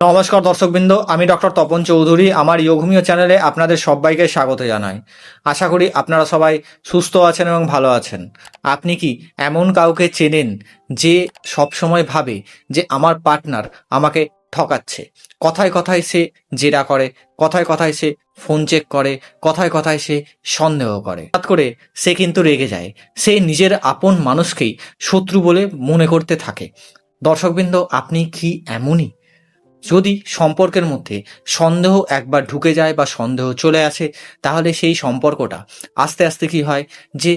নমস্কার দর্শকবৃন্দ, আমি ডক্টর তপন চৌধুরী। আমার যোগমিও চ্যানেলে আপনাদের সবাইকে স্বাগত জানাই। আশা করি আপনারা সবাই সুস্থ আছেন এবং ভালো আছেন। আপনি কি এমন কাউকে চেনেন যে সবসময় ভাবে যে আমার পার্টনার আমাকে ঠকাচ্ছে? কথায় কথায় সে জেরা করে, কথায় কথায় সে ফোন চেক করে, কথায় কথায় সে সন্দেহ করে, হঠাৎ করে সে কিন্তু রেগে যায়, সে নিজের আপন মানুষকেই শত্রু বলে মনে করতে থাকে। দর্শকবৃন্দ, আপনি কি এমনই? যদি সম্পর্কের মধ্যে সন্দেহ একবার ঢুকে যায় বা সন্দেহ চলে আসে, তাহলে সেই সম্পর্কটা আস্তে আস্তে কি হয় যে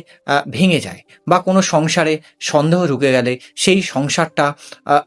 ভেঙে যায়, বা কোনো সংসারে সন্দেহ ঢুকে গেলে সেই সংসারটা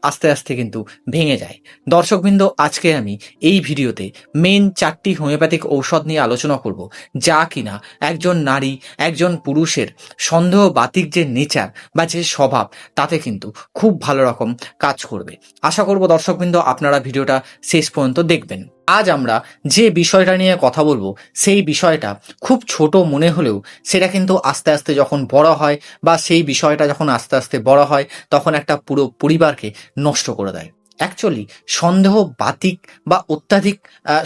আস্তে আস্তে কিন্তু ভেঙে যায়। দর্শকবৃন্দ, আজকে আমি এই ভিডিওতে মেন 4টি হোমিওপ্যাথিক ঔষধ নিয়ে আলোচনা করব, যা কিনা একজন নারী, একজন পুরুষের সন্দেহ বাতিক যে নেচার বা যে স্বভাব, তাতে কিন্তু খুব ভালো রকম কাজ করবে। আশা করব দর্শকবৃন্দ আপনারা ভিডিওটা শেষ পর্যন্ত দেখবেন। আজ আমরা যে বিষয়টা নিয়ে কথা বলবো, সেই বিষয়টা খুব ছোট মনে হলেও সেটা কিন্তু আস্তে আস্তে যখন বড় হয়, বা সেই বিষয়টা যখন আস্তে আস্তে বড় হয়, তখন একটা পুরো পরিবারকে নষ্ট করে দেয়। অ্যাকচুয়ালি সন্দেহ বাতিক বা অত্যাধিক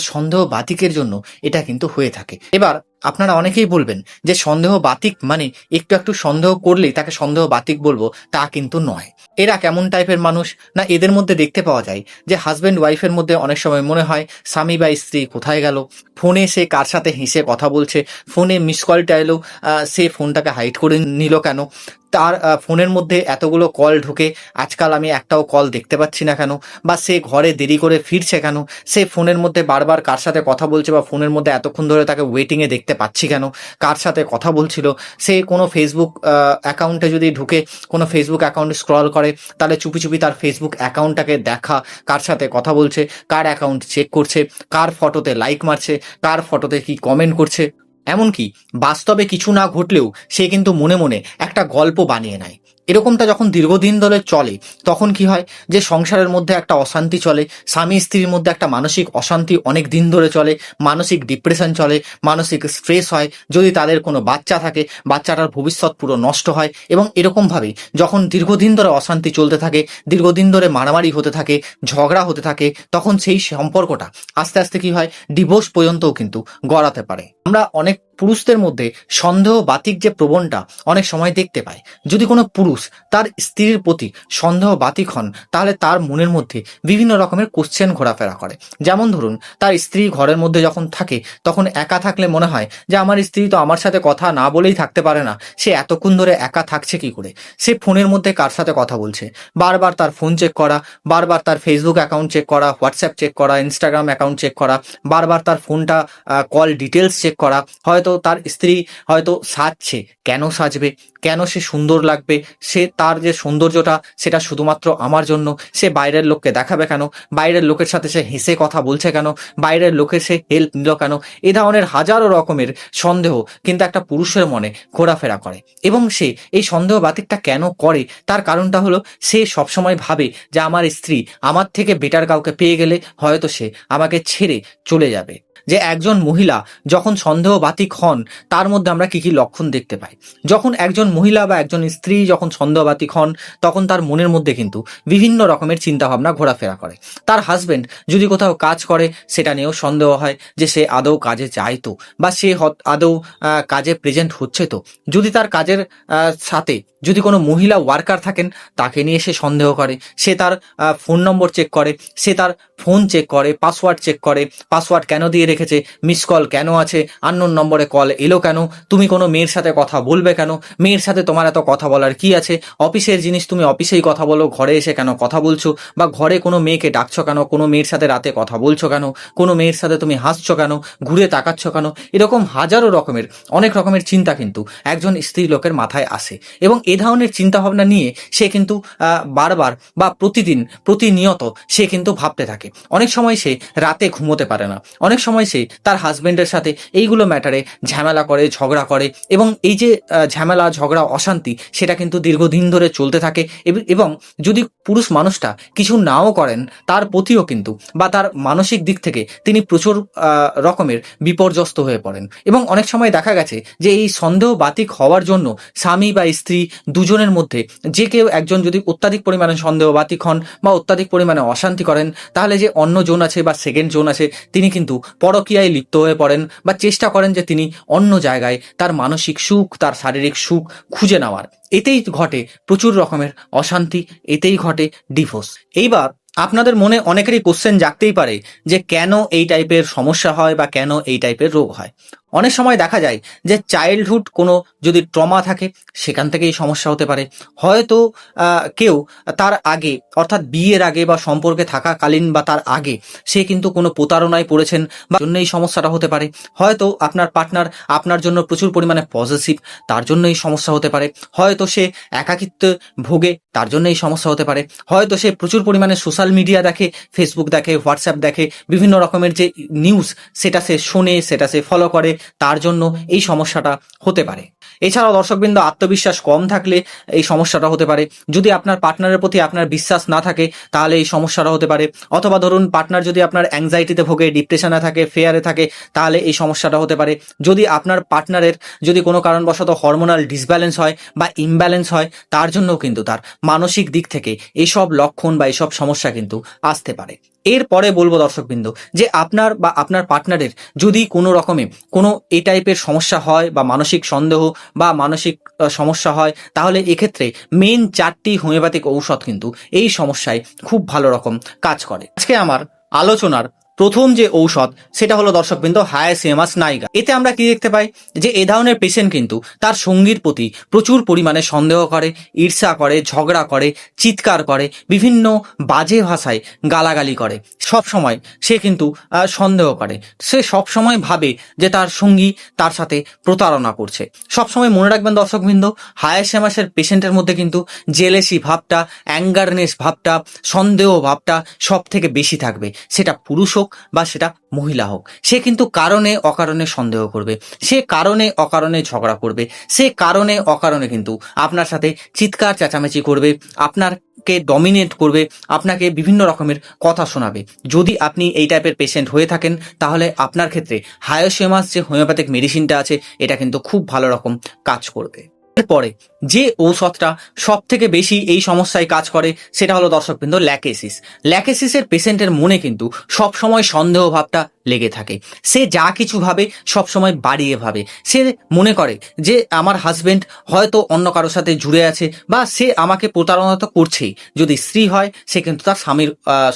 সন্দেহ বাতিকের জন্য এটা কিন্তু হয়ে থাকে। এবার আপনারা অনেকেই বলবেন যে সন্দেহ বাতিক মানে একটু একটু সন্দেহ করলেই তাকে সন্দেহ বাতিক বলবো, তা কিন্তু নয়। এরা কেমন টাইপের মানুষ? না, এদের মধ্যে দেখতে পাওয়া যায় যে হাজব্যান্ড ওয়াইফের মধ্যে অনেক সময় মনে হয় স্বামী বা স্ত্রী কোথায় গেল, ফোনে সে কার সাথে হেসে কথা বলছে, ফোনে মিস কলটা এলো, সে ফোনটাকে হাইড করে নিল কেন, তার ফোনের মধ্যে এতগুলো কল ঢুকে আজকাল আমি একটাও কল দেখতে পাচ্ছি না কেন, বা সে ঘরে দেরি করে ফিরছে কেন, সে ফোনের মধ্যে বারবার কার সাথে কথা বলছে, বা ফোনের মধ্যে এতক্ষণ ধরে তাকে ওয়েটিংয়ে দেখতে পাচ্ছি কেন, কার সাথে কথা বলছিল। সে কোনো ফেসবুক অ্যাকাউন্টে যদি ঢুকে কোনো ফেসবুক অ্যাকাউন্টে স্ক্রল করে, তাহলে চুপি চুপি তার ফেসবুক অ্যাকাউন্টটাকে দেখা, কার সাথে কথা বলছে, কার অ্যাকাউন্ট চেক করছে, কার ফটোতে লাইক মারছে, কার ফটোতে কি কমেন্ট করছে। এমনকি বাস্তবে কিছু না ঘটলেও সে কিন্তু মনে মনে একটা গল্প বানিয়ে নেয়। এরকমটা যখন দীর্ঘদিন ধরে চলে, তখন কি হয় যে সংসারের মধ্যে একটা অশান্তি চলে, স্বামী স্ত্রীর মধ্যে একটা মানসিক অশান্তি অনেক দিন ধরে চলে, মানসিক ডিপ্রেশন চলে, মানসিক স্ট্রেস হয়। যদি তাদের কোনো বাচ্চা থাকে, বাচ্চাটার ভবিষ্যৎ পুরো নষ্ট হয়। এবং এরকমভাবে যখন দীর্ঘদিন ধরে অশান্তি চলতে থাকে, দীর্ঘদিন ধরে মারামারি হতে থাকে, ঝগড়া হতে থাকে, তখন সেই সম্পর্কটা আস্তে আস্তে কি হয়, ডিভোর্স পর্যন্তও কিন্তু গড়াতে পারে। আমরা অনেক পুরুষদের মধ্যে সন্দেহ বাতিক যে প্রবণতা অনেক সময় দেখতে পাই। যদি কোনো পুরুষ তার স্ত্রীর প্রতি সন্দেহ বাতিক হন, তাহলে তার মনের মধ্যে বিভিন্ন রকমের কোশ্চেন ঘোরাফেরা করে। যেমন ধরুন, তার স্ত্রী ঘরের মধ্যে যখন থাকে, তখন একা থাকলে মনে হয় যে আমার স্ত্রী তো আমার সাথে কথা না বলেই থাকতে পারে না, সে এতক্ষণ ধরে একা থাকছে কি করে। সে ফোনের মধ্যে কার সাথে কথা বলছে, বারবার তার ফোন চেক করা, বারবার তার ফেসবুক অ্যাকাউন্ট চেক করা, হোয়াটসঅ্যাপ চেক করা, ইনস্টাগ্রাম অ্যাকাউন্ট চেক করা, বারবার তার ফোনটা কল ডিটেলস চেক করা। হয়তো তার স্ত্রী হয়তো সাজছে, কেন সাজবে, কেন সে সুন্দর লাগবে, সে তার যে সৌন্দর্যটা সেটা শুধুমাত্র আমার জন্য, সে বাইরের লোককে দেখাবে কেন, বাইরের লোকের সাথে সে হেসে কথা বলছে কেন, বাইরের লোকের সে হেল্প নিল কেন। এ ধরনের হাজারো রকমের সন্দেহ কিন্তু একটা পুরুষের মনে ঘোরাফেরা করে। এবং সে এই সন্দেহ বাতিকটা কেন করে, তার কারণটা হলো সে সবসময় ভাবে যে আমার স্ত্রী আমার থেকে বেটার কাউকে পেয়ে গেলে হয়তো সে আমাকে ছেড়ে চলে যাবে। যে একজন মহিলা যখন সন্দেহ বাতিক হন, তার মধ্যে আমরা কি কি লক্ষণ দেখতে পাই। যখন একজন মহিলা বা একজন স্ত্রী যখন সন্দেহ বাতিক হন, তখন তার মনের মধ্যে কিন্তু বিভিন্ন রকমের চিন্তাভাবনা ঘোরাফেরা করে। তার হাজবেন্ড যদি কোথাও কাজ করে, সেটা নিয়েও সন্দেহ হয় যে সে আদৌ কাজে যায় তো, বা সে আদৌ কাজে প্রেজেন্ট হচ্ছে তো। যদি তার কাজের সাথে যদি কোনো মহিলা ওয়ার্কার থাকেন, তাকে নিয়ে সে সন্দেহ করে, সে তার ফোন নম্বর চেক করে, সে তার ফোন চেক করে, পাসওয়ার্ড চেক করে, পাসওয়ার্ড কেন দিয়ে রেখেছে, মিস কল কেন আছে, আননোন নম্বরে কল এলো কেন, তুমি কোনো মেয়ের সাথে কথা বলবে কেন, মেয়ের সাথে তোমার এত কথা বলার কি আছে, অফিসের জিনিস তুমি অফিসেই কথা বলো, ঘরে এসে কেন কথা বলছো, বা ঘরে কোনো মেয়েকে ডাকছো কেন, কোনো মেয়ের সাথে রাতে কথা বলছো কেন, কোনো মেয়ের সাথে তুমি হাসছো কেন, ঘুরে তাকাচ্ছ কেন। এরকম হাজারো রকমের অনেক রকমের চিন্তা কিন্তু একজন স্ত্রী লোকের মাথায় আসে। এবং এ ধরনের চিন্তাভাবনা নিয়ে সে কিন্তু বারবার বা প্রতিদিন প্রতিনিয়ত সে কিন্তু ভাবতে থাকে। অনেক সময় সে রাতে ঘুমোতে পারে না, অনেক সময় সময় সে তার হাজবেন্ডের সাথে এইগুলো ম্যাটারে ঝামেলা করে, ঝগড়া করে, এবং এই যে ঝামেলা, ঝগড়া, অশান্তি সেটা কিন্তু দীর্ঘদিন ধরে চলতে থাকে। এবং যদি পুরুষ মানুষটা কিছু নাও করেন, তার প্রতিও কিন্তু বা তার মানসিক দিক থেকে তিনি প্রচুর রকমের বিপর্যস্ত হয়ে পড়েন। এবং অনেক সময় দেখা গেছে যে এই সন্দেহ বাতিক হওয়ার জন্য স্বামী বা স্ত্রী দুজনের মধ্যে যে কেউ একজন যদি অত্যাধিক পরিমাণে সন্দেহ বাতিক হন বা অত্যাধিক পরিমাণে অশান্তি করেন, তাহলে যে অন্য জন আছে বা সেকেন্ড জন আছে তিনি কিন্তু পরকীয়ায় লিপ্ত হয়ে পড়েন বা চেষ্টা করেন যে তিনি অন্য জায়গায় তার মানসিক সুখ, তার শারীরিক সুখ খুঁজে নেওয়ার। এতেই ঘটে প্রচুর রকমের অশান্তি, এতেই ঘটে ডিভোর্স। এইবার আপনাদের মনে অনেকেরই কোশ্চেন জাগতেই পারে যে কেন এই টাইপের সমস্যা হয় বা কেন এই টাইপের রোগ হয়। অনেক সময় দেখা যায় যে চাইল্ডহুড কোনো যদি ট্রমা থাকে সেখান থেকে এই সমস্যা হতে পারে। হয়তো কেউ তার আগে, অর্থাৎ বিয়ের আগে বা সম্পর্কে থাকাকালীন বা তার আগে সে কিন্তু কোনো প্রতারণায় পড়েছেন বা জন্য এই সমস্যাটা হতে পারে। হয়তো আপনার পার্টনার আপনার জন্য প্রচুর পরিমাণে পজিটিভ, তার জন্য এই সমস্যা হতে পারে। হয়তো সে একাকিত্বে ভোগে, তার জন্য এই সমস্যা হতে পারে। হয়তো সে প্রচুর পরিমাণে সোশ্যাল মিডিয়া দেখে, ফেসবুক দেখে, হোয়াটসঅ্যাপ দেখে, বিভিন্ন রকমের যে নিউজ সেটা সে শোনে, সেটা সে ফলো করে, তার জন্য এই সমস্যাটা হতে পারে। এছাড়াও দর্শকবৃন্দ, আত্মবিশ্বাস কম থাকলে এই সমস্যাটা হতে পারে। যদি আপনার পার্টনারের প্রতি আপনার বিশ্বাস না থাকে তাহলে এই সমস্যাটা হতে পারে। অথবা ধরুন পার্টনার যদি আপনার অ্যাংজাইটিতে ভোগে, ডিপ্রেশনে থাকে, ফেয়ারে থাকে, তাহলে এই সমস্যাটা হতে পারে। যদি আপনার পার্টনারের যদি কোনো কারণবশত হরমোনাল ডিসব্যালেন্স হয় বা ইমব্যালেন্স হয়, তার জন্যও কিন্তু তার মানসিক দিক থেকে এইসব লক্ষণ বা এইসব সমস্যা কিন্তু আসতে পারে। এরপরে বলবো দর্শকবৃন্দ যে আপনার বা আপনার পার্টনারের যদি কোনো রকমে কোনো এই টাইপের সমস্যা হয় বা মানসিক সন্দেহ বা মানসিক সমস্যা হয়, তাহলে এক্ষেত্রে মেন 4টি হোমিওপ্যাথিক ঔষধ কিন্তু এই সমস্যায় খুব ভালো রকম কাজ করে। আজকে আমার আলোচনার প্রথম যে ঔষধ সেটা হলো দর্শকবৃন্দ হায়াসিমাস নাইগা। এতে আমরা কি দেখতে পাই যে এ ধরনের পেশেন্ট কিন্তু তার সঙ্গীর প্রতি প্রচুর পরিমাণে সন্দেহ করে, ঈর্ষা করে, ঝগড়া করে, চিৎকার করে, বিভিন্ন বাজে ভাষায় গালাগালি করে। সব সময় সে কিন্তু সন্দেহ করে, সে সব সময় ভাবে যে তার সঙ্গী তার সাথে প্রতারণা করছে। সব সময় মনে রাখবেন দর্শকবৃন্দ, হায়াসিমাসের পেশেন্টের মধ্যে কিন্তু জেলেসি ভাবটা, অ্যাঙ্গারনেস ভাবটা, সন্দেহ ভাবটা সব থেকে বেশি থাকবে। সেটা পুরুষ হোক বা সেটা মহিলা হোক, সে কিন্তু কারণে অকারণে সন্দেহ করবে, সে কারণে অকারণে ঝগড়া করবে, সে কারণে অকারণে কিন্তু আপনার সাথে চিৎকার চেঁচামেচি করবে, আপনাকে ডমিনেট করবে, আপনাকে বিভিন্ন রকমের কথা শোনাবে। যদি আপনি এই টাইপের পেশেন্ট হয়ে থাকেন তাহলে আপনার ক্ষেত্রে হায়াসিমাস যে হোমিওপ্যাথিক মেডিসিনটা আছে এটা কিন্তু খুব ভালো রকম কাজ করবে। এরপরে যে ঔষধটা সব থেকে বেশি এই সমস্যায় কাজ করে সেটা হলো দর্শকবৃন্দ ল্যাকেসিস। ল্যাকেসিসের পেশেন্টের মনে কিন্তু সব সময় সন্দেহ ভাবটা লেগে থাকে। সে যা কিছু ভাবে সব সময় বাড়িয়ে ভাবে। সে মনে করে যে আমার হাজবেন্ড হয়তো অন্য কারোর সাথে জুড়ে আছে বা সে আমাকে প্রতারণা তো করছেই। যদি স্ত্রী হয় সে কিন্তু তার স্বামীর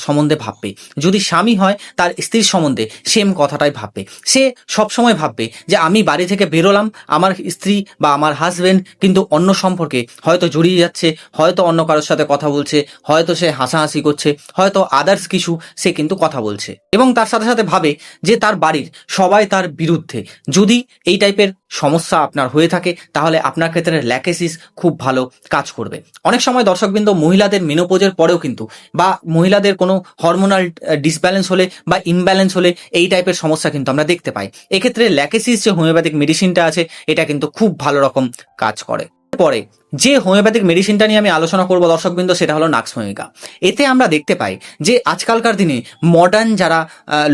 সম্বন্ধে ভাববে, যদি স্বামী হয় তার স্ত্রীর সম্বন্ধে সেম কথাটাই ভাববে। সে সব সময় ভাববে যে আমি বাড়ি থেকে বেরোলাম, আমার স্ত্রী বা আমার হাজবেন্ড কিন্তু অন্য সম্পর্কে হয়তো জড়িয়ে যাচ্ছে, হয়তো অন্য কারোর সাথে কথা বলছে, হয়তো সে হাসাহাসি করছে, হয়তো আদার্স কিছু সে কিন্তু কথা বলছে, এবং তার সাথে সাথে ভাবে যে তার বাড়ির সবাই তার বিরুদ্ধে। যদি এই টাইপের সমস্যা আপনার হয়ে থাকে তাহলে আপনার ক্ষেত্রে ল্যাকেসিস খুব ভালো কাজ করবে। অনেক সময় দর্শকবৃন্দ মহিলাদের মেনোপোজের পরেও কিন্তু বা মহিলাদের কোনো হরমোনাল ডিসব্যালেন্স হলে বা ইমব্যালেন্স হলে এই টাইপের সমস্যা কিন্তু আমরা দেখতে পাই। এক্ষেত্রে ল্যাকেসিস যে হোমিওপ্যাথিক মেডিসিনটা আছে এটা কিন্তু খুব ভালো রকম কাজ করে। পরে যে হোমিওপ্যাথিক মেডিসিনটা নিয়ে আমি আলোচনা করব দর্শকবৃন্দ সেটা হলো নাক্সভূমিকা। এতে আমরা দেখতে পাই যে আজকালকার দিনে মডার্ন যারা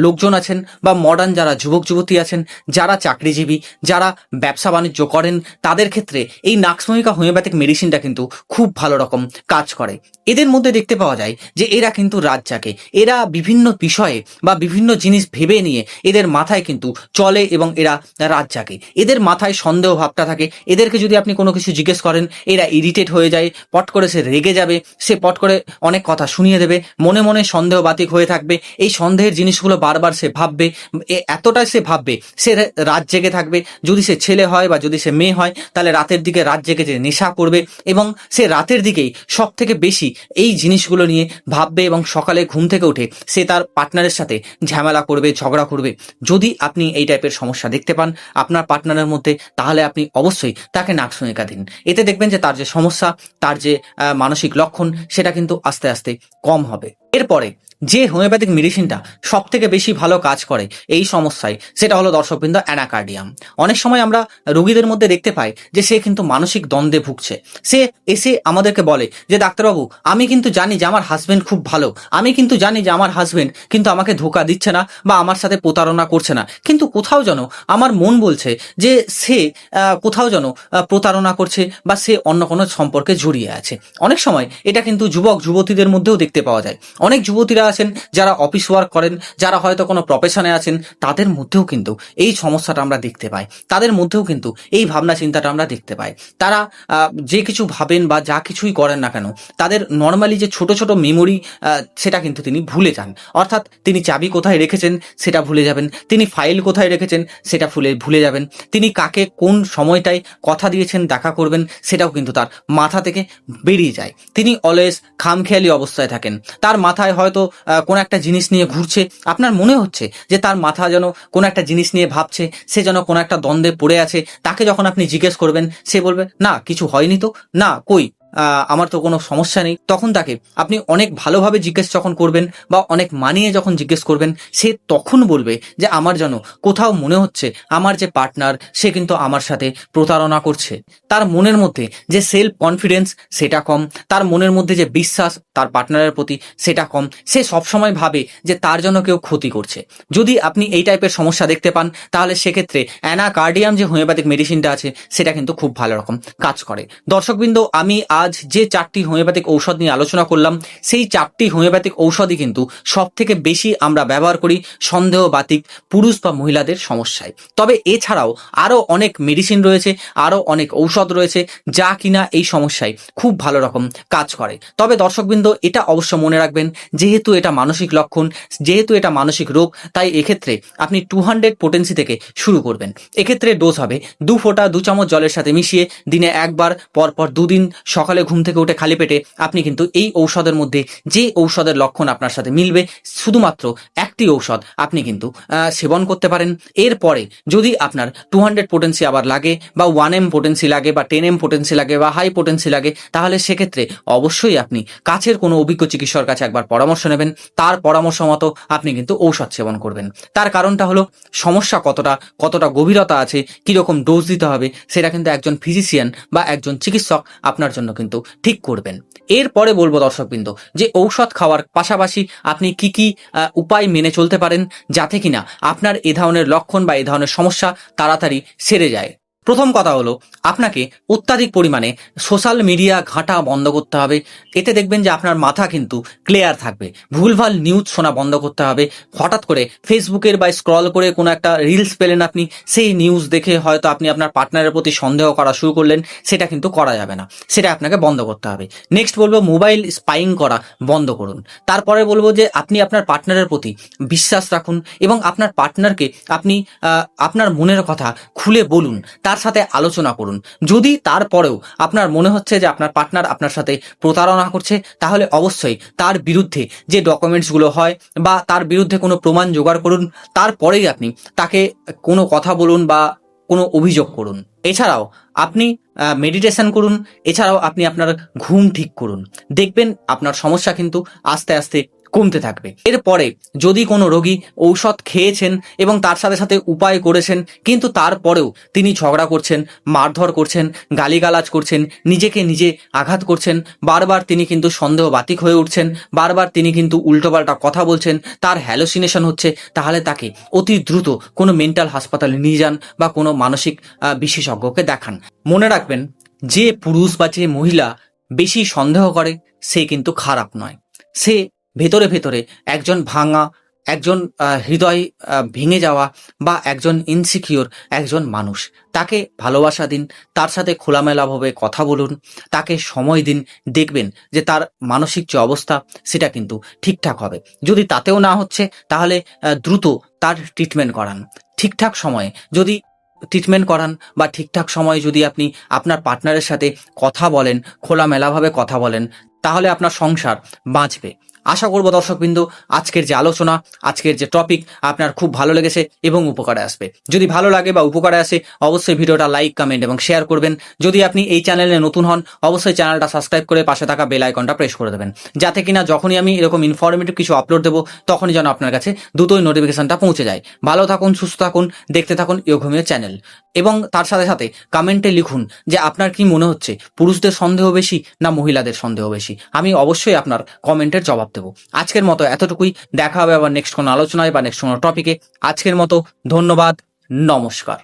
লোকজন আছেন বা মডার্ন যারা যুবক যুবতী আছেন, যারা চাকরিজীবী, যারা ব্যবসা বাণিজ্য করেন, তাদের ক্ষেত্রে এই নাক্সভূমিকা হোমিওপ্যাথিক মেডিসিনটা কিন্তু খুব ভালো রকম কাজ করে। এদের মধ্যে দেখতে পাওয়া যায় যে এরা কিন্তু রাত জাগে, এরা বিভিন্ন বিষয়ে বা বিভিন্ন জিনিস ভেবে নিয়ে এদের মাথায় কিন্তু চলে এবং এরা রাত জাগে। এদের মাথায় সন্দেহ ভাবটা থাকে। এদেরকে যদি আপনি কোনো কিছু জিজ্ঞেস করেন এরা ইরিটেট হয়ে যায়, পট করে সে রেগে যাবে, সে পট করে অনেক কথা শুনিয়ে দেবে, মনে মনে সন্দেহ বাতিক হয়ে থাকবে। এই সন্দেহের জিনিসগুলো বারবার সে ভাববে, এতটাই সে ভাববে সে রাত জেগে থাকবে। যদি সে ছেলে হয় বা যদি সে মেয়ে হয় তাহলে রাতের দিকে রাত জেগে যে নেশা করবে এবং সে রাতের দিকেই সব থেকে বেশি এই জিনিসগুলো নিয়ে ভাববে এবং সকালে ঘুম থেকে উঠে সে তার পার্টনারের সাথে ঝামেলা করবে, ঝগড়া করবে। যদি আপনি এই টাইপের সমস্যা দেখতে পান আপনার পার্টনারের মধ্যে তাহলে আপনি অবশ্যই তাকে নাক্সভূমিকা দিন। এতে দেখবেন যে তার যে সমস্যা, তার যে মানসিক লক্ষণ সেটা কিন্তু আস্তে আস্তে কম হবে। এরপরে যে হোমিওপ্যাথিক মেডিসিনটা সব থেকে বেশি ভালো কাজ করে এই সমস্যায়, সেটা হলো দর্শকবৃন্দ অ্যানাকার্ডিয়াম। অনেক সময় আমরা রোগীদের মধ্যে দেখতে পাই যে সে কিন্তু মানসিক দ্বন্দ্বে ভুগছে। সে এসে আমাদেরকে বলে যে ডাক্তারবাবু, আমি কিন্তু জানি যে আমার হাজবেন্ড খুব ভালো, আমি কিন্তু জানি যে আমার হাজবেন্ড কিন্তু আমাকে ধোঁকা দিচ্ছে না বা আমার সাথে প্রতারণা করছে না, কিন্তু কোথাও যেন আমার মন বলছে যে সে কোথাও যেন প্রতারণা করছে বা সে অন্য কোনো সম্পর্কে জড়িয়ে আছে। অনেক সময় এটা কিন্তু যুবক যুবতীদের মধ্যেও দেখতে পাওয়া যায়। অনেক যুবতীরা আছেন যারা অফিস ওয়ার্ক করেন, যারা হয়তো কোনো প্রফেশনে আছেন, তাদের মধ্যেও কিন্তু এই সমস্যাটা আমরা দেখতে পাই, তাদের মধ্যেও কিন্তু এই ভাবনা চিন্তাটা আমরা দেখতে পাই। তারা যে কিছু ভাবেন বা যা কিছুই করেন না কেন, তাদের নর্মালি যে ছোট ছোট মেমোরি, সেটা কিন্তু তিনি ভুলে যান। অর্থাৎ তিনি চাবি কোথায় রেখেছেন সেটা ভুলে যাবেন, তিনি ফাইল কোথায় রেখেছেন সেটা ভুলে যাবেন, তিনি কাকে কোন সময়টায় কথা দিয়েছেন দেখা করবেন সেটাও কিন্তু তার মাথা থেকে বেরিয়ে যায়। তিনি অলওয়েজ খামখেয়ালি অবস্থায় থাকেন, তার মাথায় হয়তো কোনো একটা জিনিস নিয়ে ঘুরছে, আপনার মনে হচ্ছে যে তার মাথা যেন কোনো একটা জিনিস নিয়ে ভাবছে, সে যেন কোনো একটা দ্বন্দ্বে পড়ে আছে। তাকে যখন আপনি জিজ্ঞেস করবেন, সে বলবে না কিছু হয়নি তো, না কই আমার তো কোনো সমস্যা নেই। তখন তাকে আপনি অনেক ভালোভাবে জিজ্ঞেস যখন করবেন বা অনেক মানিয়ে যখন জিজ্ঞেস করবেন, সে তখন বলবে যে আমার যেন কোথাও মনে হচ্ছে আমার যে পার্টনার সে কিন্তু আমার সাথে প্রতারণা করছে। তার মনের মধ্যে যে সেলফ কনফিডেন্স সেটা কম, তার মনের মধ্যে যে বিশ্বাস তার পার্টনারের প্রতি সেটা কম, সে সবসময় ভাবে যে তার জন্য কেউ ক্ষতি করছে। যদি আপনি এই টাইপের সমস্যা দেখতে পান, তাহলে সেক্ষেত্রে অ্যানাকার্ডিয়াম যে হোমিওপ্যাথিক মেডিসিনটা আছে সেটা কিন্তু খুব ভালো রকম কাজ করে। দর্শকবৃন্দ, আমি আজ যে 4টি হোমিওপ্যাথিক ঔষধ নিয়ে আলোচনা করলাম, সেই 4টি হোমিওপ্যাথিক ঔষধই কিন্তু সব থেকে বেশি আমরা ব্যবহার করি সন্দেহবাতিক পুরুষ বা মহিলাদের সমস্যায়। তবে এছাড়াও আরও অনেক মেডিসিন রয়েছে, আরও অনেক ঔষধ রয়েছে যা কিনা এই সমস্যায় খুব ভালো রকম কাজ করে। তবে দর্শকবৃন্দ, এটা অবশ্য মনে রাখবেন, যেহেতু এটা মানসিক লক্ষণ, যেহেতু এটা মানসিক রোগ, তাই এক্ষেত্রে আপনি 200 পোটেন্সি থেকে শুরু করবেন। এক্ষেত্রে ডোজ হবে 2 ফোঁটা 2 চামচ জলের সাথে মিশিয়ে দিনে একবার, পরপর 2 দিন সকালে ঘুম থেকে উঠে খালি পেটে আপনি কিন্তু এই ঔষধের মধ্যে যে ঔষধের লক্ষণ আপনার সাথে মিলবে, শুধুমাত্র একটি ঔষধ আপনি কিন্তু সেবন করতে পারেন। এরপরে যদি আপনার 200 পোটেন্সি আবার লাগে বা 1M পোটেন্সি লাগে বা 10M পোটেন্সি লাগে বা হাই পোটেন্সি লাগে, তাহলে সেক্ষেত্রে অবশ্যই আপনি কাছের কোনো অভিজ্ঞ চিকিৎসকের কাছে একবার পরামর্শ নেবেন। তার পরামর্শ মতো আপনি কিন্তু ঔষধ সেবন করবেন। তার কারণটা হলো সমস্যা কতটা গভীরতা আছে, কীরকম ডোজ দিতে হবে, সেটা কিন্তু একজন ফিজিশিয়ান বা একজন চিকিৎসক আপনার জন্য কিন্তু ঠিক করবেন। এরপরে বলবো দর্শকবৃন্দ, যে ঔষধ খাওয়ার পাশাপাশি আপনি কি কি উপায় মেনে চলতে পারেন যাতে কিনা আপনার এ ধরনের লক্ষণ বা এ ধরনের সমস্যা তাড়াতাড়ি সেরে যায়। প্রথম কথা হলো, আপনাকে অত্যাধিক পরিমাণে সোশ্যাল মিডিয়া ঘাঁটা বন্ধ করতে হবে। এতে দেখবেন যে আপনার মাথা কিন্তু ক্লিয়ার থাকবে। ভুলভাল নিউজ শোনা বন্ধ করতে হবে। হঠাৎ করে ফেসবুকের বা স্ক্রল করে কোনো একটা রিলস পেলেন আপনি, সেই নিউজ দেখে হয়তো আপনি আপনার পার্টনারের প্রতি সন্দেহ করা শুরু করলেন, সেটা কিন্তু করা যাবে না, সেটা আপনাকে বন্ধ করতে হবে। নেক্সট বলবো, মোবাইল স্পাইং করা বন্ধ করুন। তারপরে বলবো যে আপনি আপনার পার্টনারের প্রতি বিশ্বাস রাখুন এবং আপনার পার্টনারকে আপনি আপনার মনের কথা খুলে বলুন, তার সাথে আলোচনা করুন। যদি তারপরেও আপনার মনে হচ্ছে যে আপনার পার্টনার আপনার সাথে প্রতারণা করছে, তাহলে অবশ্যই তার বিরুদ্ধে যে ডকুমেন্টসগুলো হয় বা তার বিরুদ্ধে কোনো প্রমাণ জোগাড় করুন, তারপরেই আপনি তাকে কোনো কথা বলুন বা কোনো অভিযোগ করুন। এছাড়াও আপনি মেডিটেশন করুন, এছাড়াও আপনি আপনার ঘুম ঠিক করুন। দেখবেন আপনার সমস্যা কিন্তু আস্তে আস্তে কমতে থাকবে। এরপরে যদি কোনো রোগী ঔষধ খেয়েছেন এবং তার সাথে সাথে উপায় করেছেন, কিন্তু তারপরেও তিনি ঝগড়া করছেন, মারধর করছেন, গালিগালাজ করছেন, নিজেকে নিজে আঘাত করছেন, বারবার তিনি কিন্তু সন্দেহবাতিক হয়ে উঠছেন, বারবার তিনি কিন্তু উল্টোপাল্টা কথা বলছেন, তার হ্যালোসিনেশন হচ্ছে, তাহলে তাকে অতি দ্রুত কোনো মেন্টাল হাসপাতালে নিয়ে যান বা কোনো মানসিক বিশেষজ্ঞকে দেখান। মনে রাখবেন, যে পুরুষ বা যে মহিলা বেশি সন্দেহ করে সে কিন্তু খারাপ নয়, সে ভেতরে ভেতরে একজন ভাঙা, একজন হৃদয় ভেঙে যাওয়া বা একজন ইনসিকিউর একজন মানুষ। তাকে ভালোবাসা দিন, তার সাথে খোলামেলাভাবে কথা বলুন, তাকে সময় দিন। দেখবেন যে তার মানসিক যে অবস্থা সেটা কিন্তু ঠিকঠাক হবে। যদি তাতেও না হচ্ছে, তাহলে দ্রুত তার ট্রিটমেন্ট করান। ঠিকঠাক সময়ে যদি ট্রিটমেন্ট করান বা ঠিকঠাক সময়ে যদি আপনি আপনার পার্টনারের সাথে কথা বলেন, খোলামেলাভাবে কথা বলেন, তাহলে আপনার সংসার বাঁচবে। আশা করব দর্শকবৃন্দ আজকের যে আলোচনা, আজকের যে টপিক আপনার খুব ভালো লেগেছে এবং উপকারে আসবে। যদি ভালো লাগে বা উপকারে আসে অবশ্যই ভিডিওটা লাইক, কমেন্ট এবং শেয়ার করবেন। যদি আপনি এই চ্যানেলে নতুন হন অবশ্যই চ্যানেলটা সাবস্ক্রাইব করে পাশে থাকা বেল আইকনটা প্রেস করে দেবেন, যাতে কিনা যখনই আমি এরকম ইনফরমেটিভ কিছু আপলোড দেবো তখনই যেন আপনার কাছে দ্রুতই নোটিফিকেশনটা পৌঁছে যায়। ভালো থাকুন, সুস্থ থাকুন, দেখতে থাকুন ইয়োগমিও চ্যানেল। এবং তার সাথে সাথে কমেন্টে লিখুন যে আপনার কি মনে হচ্ছে পুরুষদের সন্দেহ বেশি না মহিলাদের সন্দেহ বেশি। আমি অবশ্যই আপনার কমেন্টের জবাব দেবো। আজকের মতো এতটুকুই, দেখা হবে আবার নেক্সট কোনো আলোচনায় বা নেক্সট কোনো টপিকে। আজকের মতো ধন্যবাদ, নমস্কার।